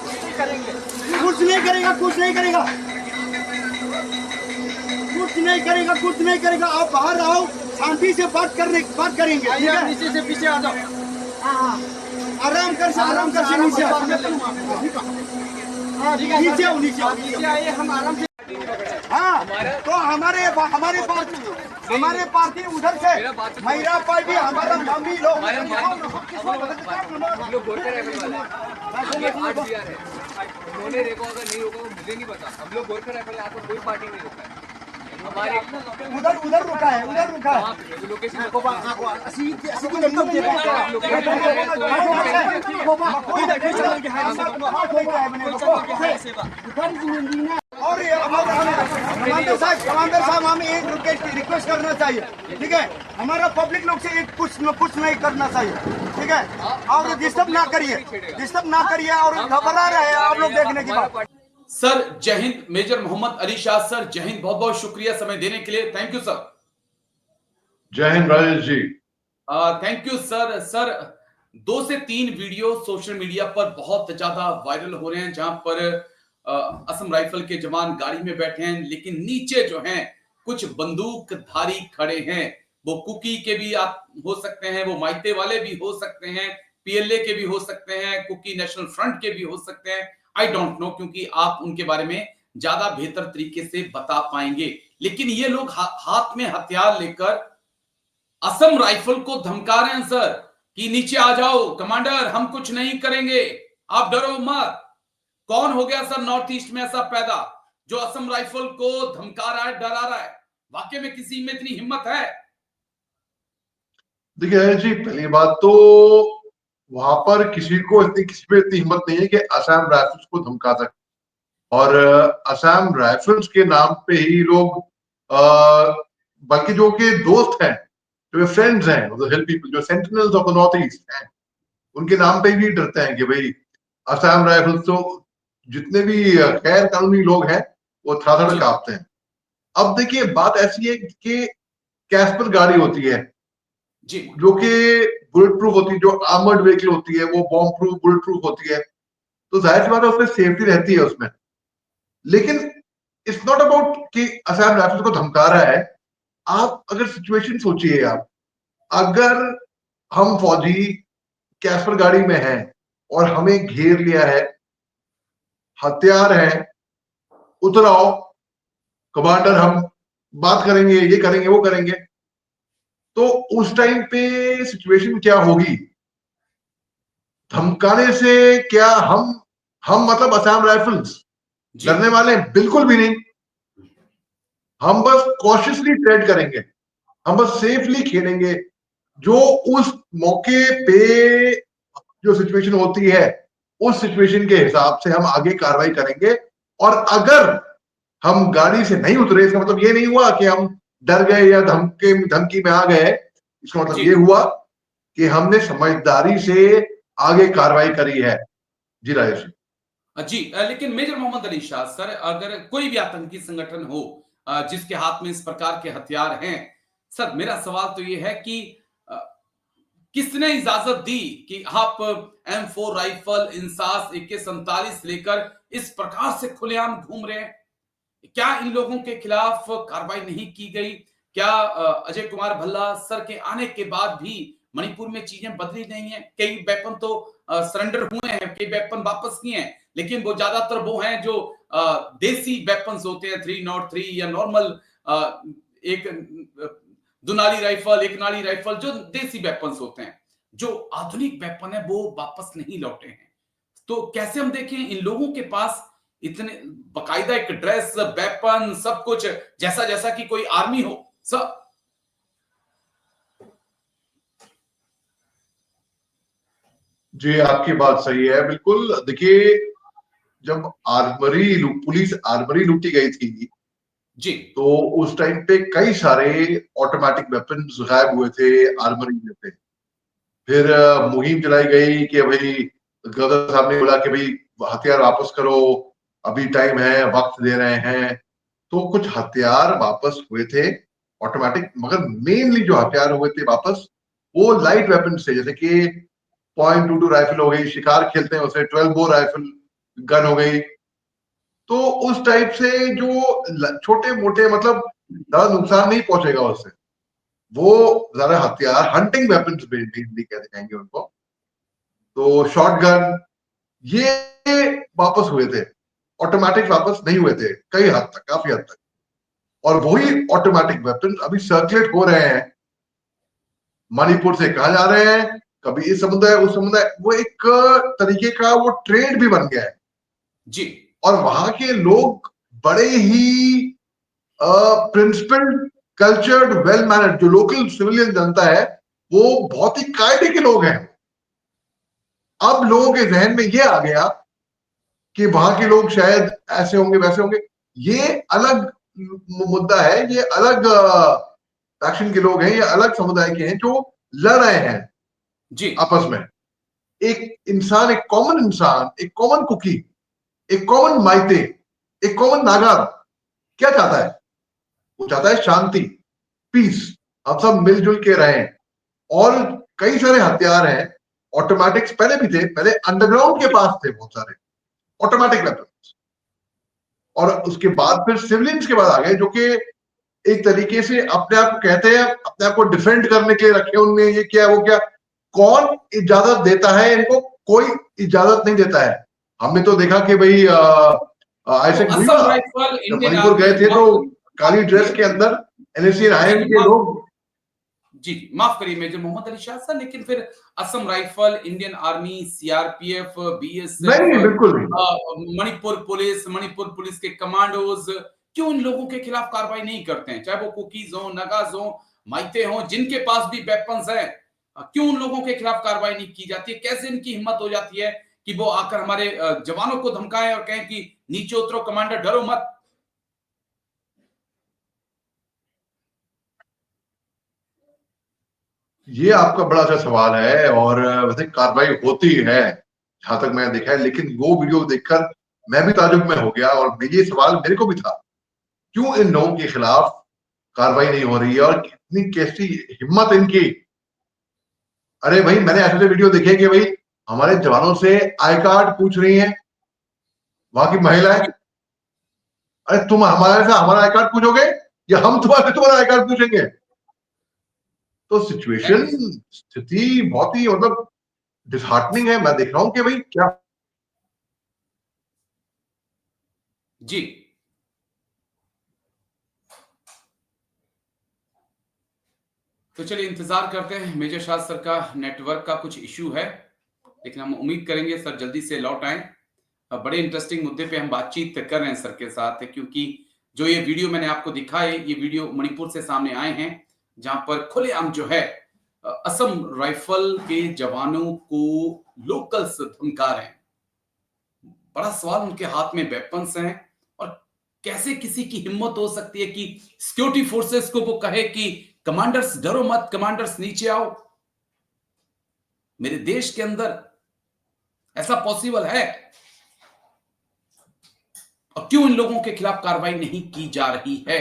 कुछ नहीं करेगा, कुछ नहीं करेगा, कुछ नहीं करेगा, कुछ नहीं करेगा। आप बाहर आओ, शांति से बात करेंगे, ठीक है? नीचे से पीछे आ जाओ। हाँ, आराम कर से नीचे आओ, नीचे आओ, नीचे आइए, हम आराम से। हाँ, तो हमारे पार्टी उधर से महिला पार्टी, हमारा मम्मी लोग उन्होंने रोका होगा नहीं रोका मुझे नहीं पता। हम लोग गोरखा राइफल यहाँ पर कोई पार्टी नहीं रोका है। हमारे उधर रुका है, लोकेशन और कमांडर साहब हमें एक रिक्वेस्ट करना चाहिए, ठीक है? हमारा पब्लिक लोग से एक कुछ नहीं करना चाहिए, ठीक है? और डिस्टर्ब ना करिए और घबरा रहे हैं आप लोग देखने की बात। सर जय हिंद। मेजर मोहम्मद अली शाह सर जय हिंद, बहुत बहुत शुक्रिया समय देने के लिए। Thank you sir. जय हिंद Rajesh ji. Thank you sir. Sir 2 से 3 वीडियो सोशल मीडिया पर बहुत ज्यादा वायरल हो रहे हैं, जहां पर असम राइफल के जवान गाड़ी में बैठे हैं, लेकिन नीचे जो हैं कुछ बंदूकधारी खड़े हैं। वो कुकी के भी हो सकते हैं, वो माइते वाले भी हो सकते हैं, पीएलए के भी हो सकते हैं, कुकी नेशनल फ्रंट के भी हो सकते हैं। आई डोंट नो, क्योंकि आप उनके बारे में ज्यादा बेहतर तरीके से बता पाएंगे। लेकिन ये लोग हाथ में हथियार लेकर असम राइफल को धमका रहे हैं सर कि नीचे आ जाओ कमांडर, हम कुछ नहीं करेंगे, आप डरो मत। कौन हो गया सर नॉर्थ ईस्ट में ऐसा पैदा जो असम राइफल को धमका रहा है, डरा रहा है? वाकई में किसी में इतनी हिम्मत है? देखिए जी, पहली बात तो वहां पर किसी में इतनी हिम्मत नहीं है कि असम राइफल्स को धमका सके। और असम राइफल्स के नाम पे ही लोग बल्कि जो के दोस्त हैं, जो फ्रेंड्स हैं, हिल पीपल, जो sentinels of the north east हैं, उनके नाम पे भी डरते हैं कि भाई असम राइफल्स तो जितने भी गैर कानूनी लोग हैं वो थोड़ा कांपते हैं। अब देखिए बात ऐसी है कि कैस्पर गाड़ी होती है जी, जो कि बुलेट प्रूफ होती है, जो आर्मर्ड व्हीकल होती है वो बॉम्ब प्रूफ, बुलेट प्रूफ होती है, तो जाहिर सी बात है उसमें सेफ्टी रहती है उसमें। लेकिन इट्स नॉट अबाउट कि असम राइफल्स को धमका रहा है। आप अगर सिचुएशन सोचिए, आप अगर हम फौजी कैस्पर गाड़ी में हैं और हमें घेर लिया है, हथियार है, उतर आओ कमांडर, हम बात करेंगे, ये करेंगे, वो करेंगे, तो उस टाइम पे सिचुएशन क्या होगी? धमकाने से क्या हम मतलब असम राइफल्स डरने वाले हैं? बिल्कुल भी नहीं। हम बस कॉशियसली ट्रेड करेंगे, हम बस सेफली खेलेंगे। जो उस मौके पे जो सिचुएशन होती है, उस सिचुएशन के हिसाब से हम आगे कार्रवाई करेंगे। और अगर हम गाड़ी से नहीं उतरे, इसका मतलब ये नहीं हुआ कि हम डर गए या धमकी में आ गए। इसका मतलब ये हुआ कि हमने समझदारी से आगे कार्रवाई करी है। जी राजेश जी। लेकिन मेजर मोहम्मद अली शाह सर, अगर कोई भी आतंकी संगठन हो जिसके हाथ में इस प्रकार के हथियार हैं, सर मेरा सवाल तो ये है कि किसने इजाजत दी कि आप M4 राइफल, इंसास AK-47 लेकर इस प्रकार से खुलेआम घूम रहे हैं? क्या इन लोगों के खिलाफ कार्रवाई नहीं की गई? क्या अजय कुमार भल्ला सर के आने के बाद भी मणिपुर में चीजें बदली नहीं है? कई वेपन तो सरेंडर हुए हैं, कई वेपन वापस किए हैं, लेकिन वो ज्यादातर वो हैं जो देसी वेपन्स होते हैं, 303 या नॉर्मल एक दुनाली राइफल, एक नाली राइफल, जो देसी वेपन्स होते हैं। जो आधुनिक वेपन है वो वापस नहीं लौटे हैं। तो कैसे हम देखें इन लोगों के पास इतने बकायदा एक ड्रेस, वेपन, सब कुछ, जैसा जैसा कि कोई आर्मी हो सब। जी, आपकी बात सही है बिल्कुल। देखिए, जब पुलिस आर्मरी लूटी गई थी जी, तो उस टाइम पे कई सारे ऑटोमेटिक वेपन्स गायब हुए थे आर्मरी में से। फिर मुहिम चलाई गई कि भाई गवर्नर साहब ने बोला कि भाई हथियार वापस करो, अभी टाइम है, वक्त दे रहे हैं। तो कुछ हथियार वापस हुए थे ऑटोमेटिक, मगर मेनली जो हथियार हुए थे वापस वो लाइट वेपन थे, जैसे कि .22 राइफल हो गई, शिकार खेलते हैं उसे 12 बोर राइफल, गन हो गई। तो उस टाइप से जो छोटे मोटे मतलब ज्यादा नुकसान नहीं पहुंचेगा उससे, वो ज्यादा हथियार हंटिंग वेपन्स बेसिकली कहते कहेंगे उनको। तो शॉट गन ये वापस हुए थे, ऑटोमेटिक वापस नहीं हुए थे कई हद तक, काफी हद तक। और वही ऑटोमेटिक वेपन अभी सर्कुलेट हो रहे हैं, मणिपुर से कहा जा रहे हैं, कभी इस समुदाय उस समुदाय, वो एक तरीके का वो ट्रेड भी बन गया है जी। और वहां के लोग बड़े ही प्रिंसिपल्ड, कल्चर्ड, वेल मैनर्ड, जो लोकल सिविलियन जनता है वो बहुत ही कायदे के लोग हैं। अब लोगों के जहन में ये आ गया कि वहां के लोग शायद ऐसे होंगे वैसे होंगे, ये अलग मुद्दा है, ये अलग फैक्शन के लोग हैं, ये अलग समुदाय के हैं जो लड़ रहे हैं जी। आपस में। एक इंसान, एक कॉमन इंसान, एक कॉमन कुकी, एक कॉमन माइते, एक कॉमन नागार क्या चाहता है? वो चाहता है शांति, पीस, हम सब मिलजुल के रहें। और कई सारे हथियार हैं, ऑटोमेटिक्स पहले भी थे, पहले अंडरग्राउंड के पास थे बहुत सारे ऑटोमेटिक वेपन्स, और उसके बाद फिर सिविलियंस के बाद आ गए जो कि एक तरीके से अपने आप को कहते हैं, अपने आप को डिफेंड करने के लिए रखे उनने, ये क्या वो क्या। कौन इजाजत देता है इनको? कोई इजाजत नहीं देता है। हमने तो देखा कि भाई आइजैक तो मुइवा असम राइफल, जब इंडियन मणिपुर गए आर्मी, थे तो काली ड्रेस के अंदर एनएससी आईएम के लोग। जी माफ करिए मेजर मोहम्मद अली शाह सर, लेकिन फिर Assam rifle, Indian army, CRPF, BSF, नहीं, बिल्कुल नहीं। मणिपुर पुलिस के कमांडोज क्यों इन लोगों के खिलाफ कार्रवाई नहीं करते हैं? चाहे वो कुकीज हो, नगाज हो, माइते हो, जिनके पास भी वेपन्स हैं, क्यों उन लोगों के खिलाफ कार्रवाई नहीं की जाती है? कैसे इनकी हिम्मत हो जाती है कि वो आकर हमारे जवानों को धमकाएं और कहें कि नीचे उतरो कमांडर, डरो मत? ये आपका बड़ा अच्छा सवाल है, और वैसे कार्रवाई होती है जहां तक मैंने देखा है, लेकिन वो वीडियो देखकर मैं भी ताजुब में हो गया और ये सवाल मेरे को भी था, क्यों इन लोगों के खिलाफ कार्रवाई नहीं हो रही है और कितनी कैसी हिम्मत इनकी। अरे भाई, मैंने ऐसे वीडियो देखे कि भाई हमारे जवानों से आई कार्ड पूछ रही है वहां की महिलाएं। अरे तुम हमारे से हमारा आई कार्ड पूछोगे या हम तुम्हारा आई कार्ड पूछेंगे? तो सिचुएशन, स्थिति बहुत ही मतलब डिसहार्टनिंग है। मैं देख रहा हूं कि भाई क्या। जी। तो चलिए इंतजार करते हैं, मेजर शाह सर का नेटवर्क का कुछ इश्यू है, लेकिन हम उम्मीद करेंगे सर जल्दी से लौट आए। बड़े इंटरेस्टिंग मुद्दे पे हम बातचीत कर रहे हैं सर के साथ, क्योंकि जो ये वीडियो मैंने आपको दिखाए, ये वीडियो मणिपुर से सामने आए हैं, जहां पर खुलेआम जो है असम राइफल के जवानों को लोकल्स धमका रहे हैं। बड़ा सवाल, उनके हाथ में वेपन्स हैं और कैसे किसी की हिम्मत हो सकती है कि सिक्योरिटी फोर्सेस को वो कहे कि कमांडर्स डरो मत, कमांडर्स नीचे आओ? मेरे देश के अंदर ऐसा पॉसिबल है? और क्यों इन लोगों के खिलाफ कार्रवाई नहीं की जा रही है?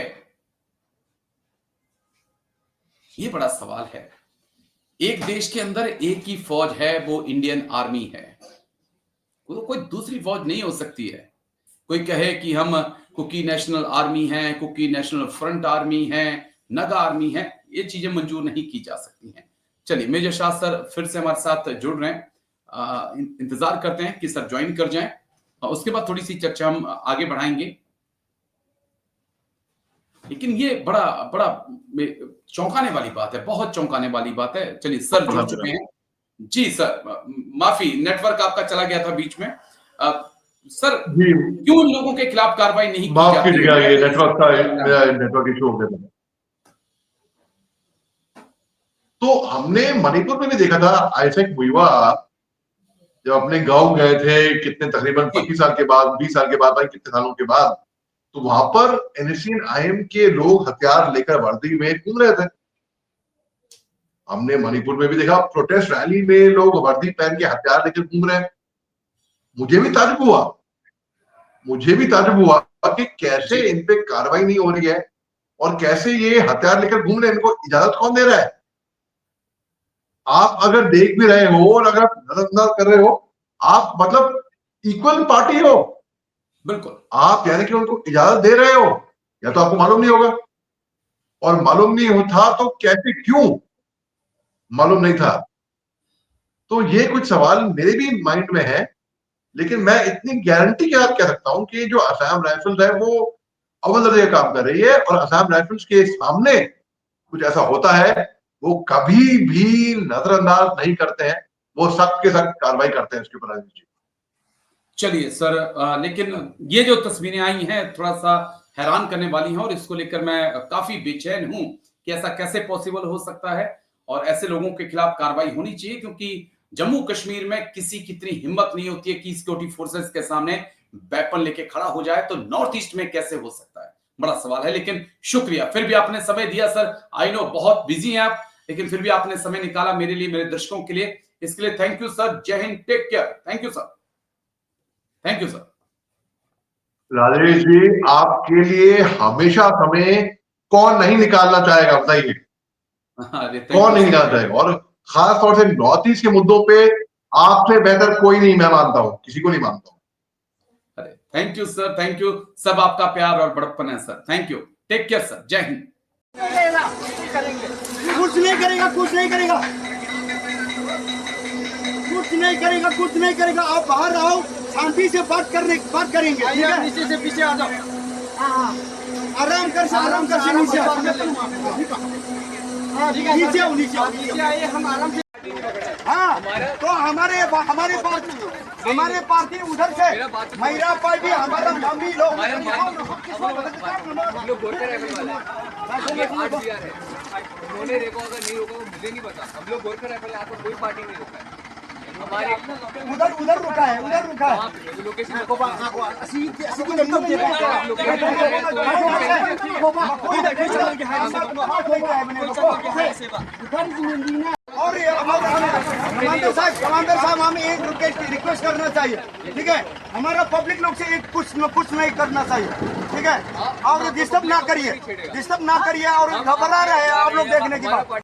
यह बड़ा सवाल है। एक देश के अंदर एक ही फौज है, वो इंडियन आर्मी है। कोई दूसरी फौज नहीं हो सकती है। कोई कहे कि हम कुकी नेशनल आर्मी हैं, कुकी नेशनल फ्रंट आर्मी हैं, नगा आर्मी है, ये चीजें मंजूर नहीं की जा सकती हैं। चलिए मेजर शाह सर फिर से हमारे साथ जुड़ रहे हैं, इंतजार करते हैं कि सर ज्वाइन कर जाएं, और उसके बाद थोड़ी सी चर्चा हम आगे बढ़ाएंगे। लेकिन ये बड़ा बड़ा चौंकाने वाली बात है, बहुत चौंकाने वाली बात है। चलिए सर जुड़ चुके हैं। जी सर, माफी, नेटवर्क आपका चला गया था बीच में। सर क्यों इन लोगों के खिलाफ कार्रवाई नहीं की जाती है? ये नेटवर्क का, मेरा नेटवर्क इशू हो गया था। तो हमने मणिपुर में भी देखा था, आइजैक मुइवा जब अपने गांव गए थे, कितने तकरीबन 25 साल के बाद, 20 साल के बाद, भाई कितने सालों के बाद, तो वहां पर एनएससी आईएम के लोग हथियार लेकर वर्दी में घूम रहे थे। हमने मणिपुर में भी देखा, प्रोटेस्ट रैली में लोग वर्दी पहन के हथियार लेकर घूम रहे हैं। मुझे भी ताजुब हुआ कि कैसे इन पे कार्रवाई नहीं हो रही है और कैसे ये हथियार लेकर घूम रहे हैं, इनको इजाजत कौन दे रहा है? आप अगर देख भी रहे हो और अगर नजरअंदाज कर रहे हो, आप मतलब इक्वल पार्टी हो, बिल्कुल आप यानी कि उनको इजाजत दे रहे हो, या तो आपको मालूम नहीं होगा, और मालूम नहीं होता तो कैसे, क्यों मालूम नहीं था। तो ये कुछ सवाल मेरे भी माइंड में है, लेकिन मैं इतनी गारंटी के साथ कह सकता हूं कि जो असम राइफल्स है वो अव्वल दर्जे का काम कर रही है, और असम राइफल्स के सामने कुछ ऐसा होता है वो कभी भी नजरअंदाज नहीं करते हैं, वो सख्त के सख्त कार्रवाई करते हैं इसके ऊपर। राजेश जी, चलिए सर, लेकिन ये जो तस्वीरें आई हैं थोड़ा सा हैरान करने वाली हैं, और इसको लेकर मैं काफी बेचैन हूं कि ऐसा कैसे पॉसिबल हो सकता है, और ऐसे लोगों के खिलाफ कार्रवाई होनी चाहिए, क्योंकि जम्मू कश्मीर में किसी की इतनी हिम्मत नहीं होती है कि सिक्योरिटी फोर्सेस के सामने वेपन लेके खड़ा हो जाए, तो नॉर्थ ईस्ट में कैसे हो सकता है, बड़ा सवाल है। लेकिन शुक्रिया, फिर भी आपने समय दिया सर। आई नो बहुत बिजी हैं आप, लेकिन फिर भी आपने समय निकाला मेरे लिए, मेरे दर्शकों के लिए, इसके लिए थैंक यू सर। जय हिंद, take care, thank you sir, thank you sir. Rajesh ji आपके लिए हमेशा समय कौन नहीं निकालना चाहेगा, बताइए अरे thank कौन you, नहीं sir. निकालना चाहेगा। और खास तौर से नॉर्थ ईस्ट के मुद्दों पे आपसे बेहतर कोई नहीं, मैं मानता हूं, किसी को नहीं मानता हूं। अरे thank you sir, thank you. सब आपका प्यार और बड़प्पन है sir, thank you, take care sir, जय हिंद। कुछ नहीं करेगा, कुछ नहीं करेगा, कुछ नहीं करेगा, कुछ नहीं करेगा। आप बाहर आओ, शांति से बात करेंगे, ठीक आइए, आप है? नीचे से पीछे आ जाओ। आराम कर से नीचे आओ, नीचे आओ, नीचे आओ। नीचे आइए, हम आराम से। हाँ, तो हमारे पार्टी उधर से, महिला पार्टी हमारा मम्मी लोग, हम लोग गोरखा राइफल वाले हैं, ये RCR है। उन्होंने रोका होगा नहीं रोका होगा मुझे नहीं पता। हम लोग गोरखा राइफल है, आपको कोई पार्टी नहीं रोका है। हमारे उधर रुका है, उधर रुका है। वहाँ पे लोकेशन को और कमांडर साहब हमें एक रिक्वेस्ट करना चाहिए, ठीक है? हमारा पब्लिक लोग से एक कुछ नहीं करना चाहिए, ठीक है? और डिस्टर्ब ना करिए, और घबरा रहे हैं आप लोग देखने की बात।